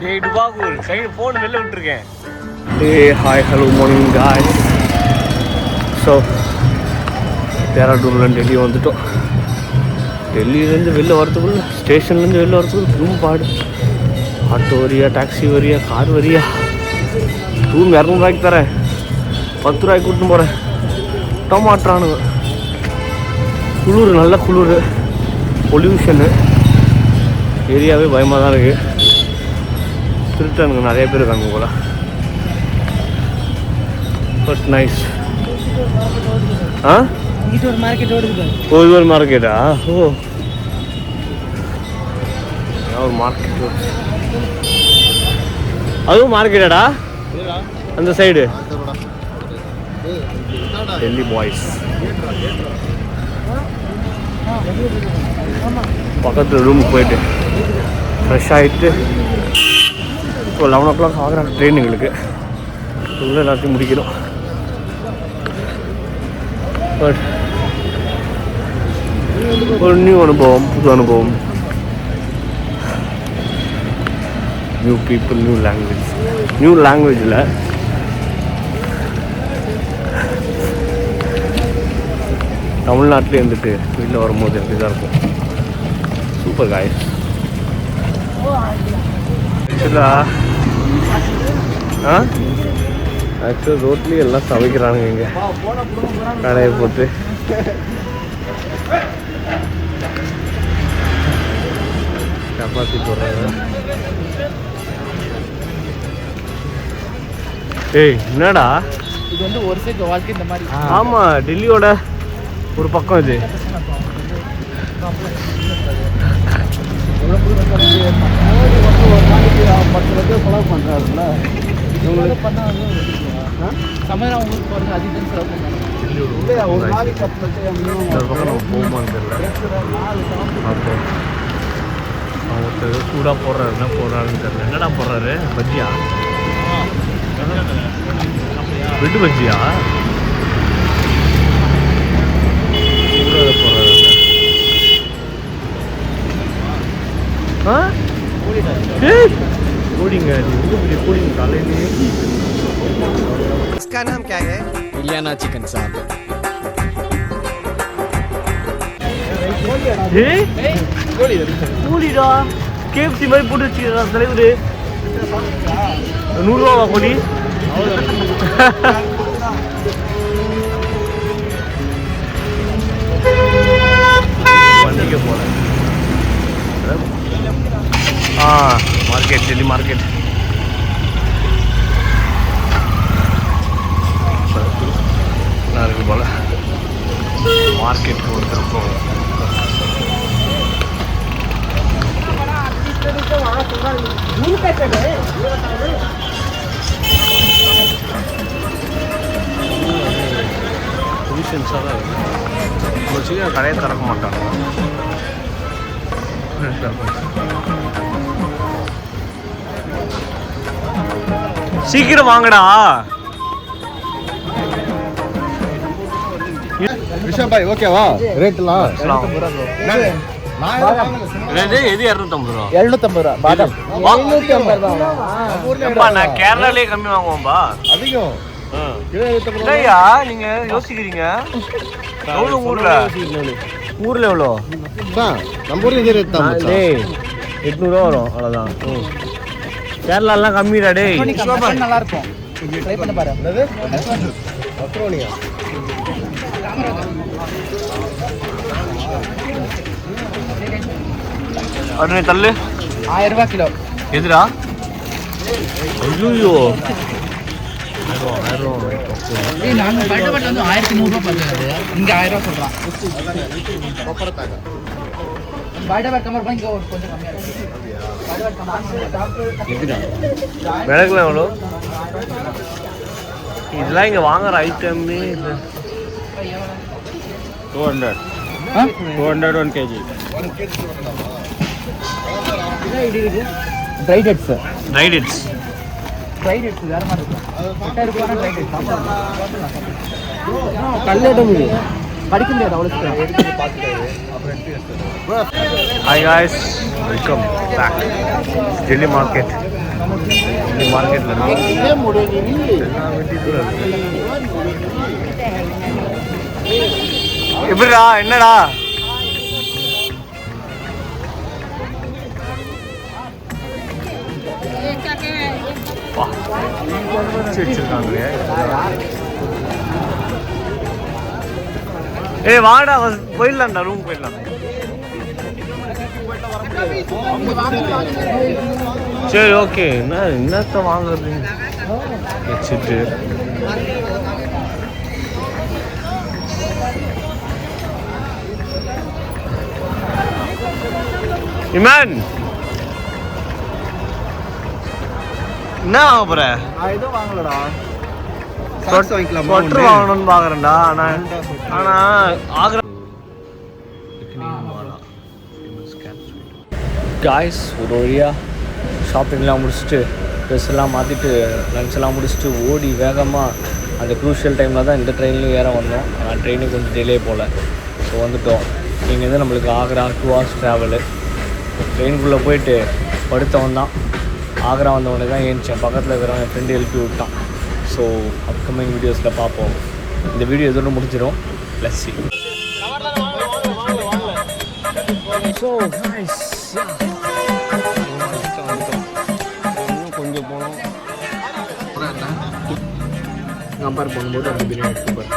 டேய் டுபாகூர் side phone வெளில விட்டுருக்கேன். டேய் hi hello morning guys. So டேராடூன்லேருந்து டெல்லி வந்துட்டோம். டெல்லியிலேருந்து வெளில வரத்துக்குள்ள ஸ்டேஷன்லேருந்து வெளில வரத்துக்குள்ள ரூம் பாடு. ஆட்டோ வரியா, டாக்ஸி வரியா, கார் வரியா? ரூம் 200 ரூபாய்க்கு தரேன், 10 ரூபாய்க்கு கூட்டின்னு போகிறேன். டமாட்டானுங்க. குளிர், நல்ல குளிர், பொல்யூஷனு, ஏரியாவே பயமாக தான் இருக்குது. திருட்டனுங்க நிறைய பேர் இருக்காங்க போல. But nice. ஆ இது ஒரு மார்க்கெட் ஓடுது. ஓ இது ஒரு மார்க்கெட்டா? ஓ ஒரு மார்க்கெட். அதுவும் மார்க்கெட்டாடா அந்த சைடு? டெல்லி பாய்ஸ் பக்கத்தில் ரூமுக்கு போயிட்டு ஃப்ரெஷ் ஆகிட்டு இப்போ 11 o'clock ஆகிறாங்க ட்ரெயின். எங்களுக்கு உள்ளே எல்லாத்தையும் முடிக்கணும். பட் ஒரு நியூ அனுபவம், புது அனுபவம். New people, new language. New லாங்குவேஜில் தமிழ்நாட்டிலே இருந்துட்டு வீட்டில் வரும்போது எப்படி தான் இருக்கும். சூப்பர் காய். ஆக்சுவலாக ரோட்லேயே எல்லாம் சமைக்கிறானுங்க இங்கே கடையை போட்டு. சப்பாத்தி போடுறாங்க. ஏய் என்னடா இது வந்து ஒரு சைடு வாழ்க்கை இந்த மாதிரி. ஆமாம், டெல்லியோட ஒரு பக்கம் இது. சூடா போடுறாரு, என்ன போடுறாருன்னு தெரியல. என்னடா போடுறாரு? பஜ்ஜியா? பிரெட் பஜ்ஜியா? போடுறாரு. कोडिंग है जी, कोडिंग काले नहीं है। इसका नाम क्या है? इलियाना चिकन साहब। ये कोडी डा KFC மாதிரி போட்டு வச்சிருக்காங்க தலைவரே. 100 ரூபாய் கோடி. வண்டிக்கு போறேன். Market, Delhi market. बोला मार्केट को கடை திறக்க மாட்டாங்க. சீக்கிரம் வாங்கடா. ரிஷப் பாய் ஓகேவா? ரேட்லாம் எது 250 ரூபா? 750 ரூபா பாதாம் 750 ரூபா. நான் கேரளாலே கம்மி வாங்குவோம்பா. அதிகம் இல்லையா நீங்க யோசிக்கிறீங்க? எவ்வளோ ஊர்ல எவ்வளோ? நம்ம ஊர்ல இதே ரேட் தான். 800 ரூபா வரும், அவ்வளோதான். கேரளாலாம் கம்மிடா டேய். நல்லா இருக்கும், ட்ரை பண்ணி பாரு. என்னது அக்ரோனியா? அடனே தள்ளு. 1000 ரூபாய் கிலோ. எதுடா? ஐயோ நாங்க பட்டப்பட்ட வந்து 1100 ரூபாய் பார்க்குறது, இங்க 1000 ரூபாய் சொல்றான். பட்டப்பட்ட கம்பேர் பண்ணி கொஞ்சம் கம்மியா இருக்கு. விளக்குலாம் எவ்வளோ? இதெல்லாம் இங்கே வாங்குற ஐட்டமே இல்லை. 200 1 kg. ட்ரை டேட்ஸ் வேற மாதிரி இருக்கும். 8000 ரூபாய் ட்ரை டேட்ஸ் கல்லடம் இது படிக்க முடியாது அவ்வளோ. Hi guys, welcome back. Delhi market. மார்க்கெட்டில் எப்படிடா என்னடா வச்சிருக்காங்க. ஏய் வாடா போயிடலாம்டா ரூம் போயிடலாம். சரி ஓகே. என்னத்த வாங்குறது வச்சுட்டு இமான் என்ன வாங்க போற? எதுவும் வாங்கலடா. ஸ்வெட்டர் வாங்கணும்னு பாக்குறேன்டா. ஆனா ஆக்ரா காய்ஸ் ஒரு வழியாக ஷாப்பிங்லாம் முடிச்சுட்டு ட்ரெஸ் எல்லாம் மாற்றிட்டு லன்ச் எல்லாம் முடிச்சுட்டு ஓடி வேகமாக அந்த க்ரூஷியல் டைமில் தான் இந்த ட்ரெயின்லையும் ஏற வந்தோம். ஆனால் ட்ரெயினுக்கு கொஞ்சம் டிலே போல். ஸோ வந்துவிட்டோம். இங்கேருந்து நம்மளுக்கு ஆக்ரா 2 hours ட்ராவலு. ட்ரெயினுக்குள்ளே போயிட்டு படுத்தவன் தான். ஆக்ரா வந்தவொடனே தான் ஏன்ச்சேன். பக்கத்தில் இருக்கிறவன் என் ஃப்ரெண்டு எழுப்பி விட்டான். ஸோ அப்கமிங் வீடியோஸில் பார்ப்போம். இந்த வீடியோ எதோட முடிஞ்சிடும். Let's see. So nice. கொஞ்சம் போனோம். கம்பேர் பண்ணும்போது அந்த பிரியாணி சூப்பர்.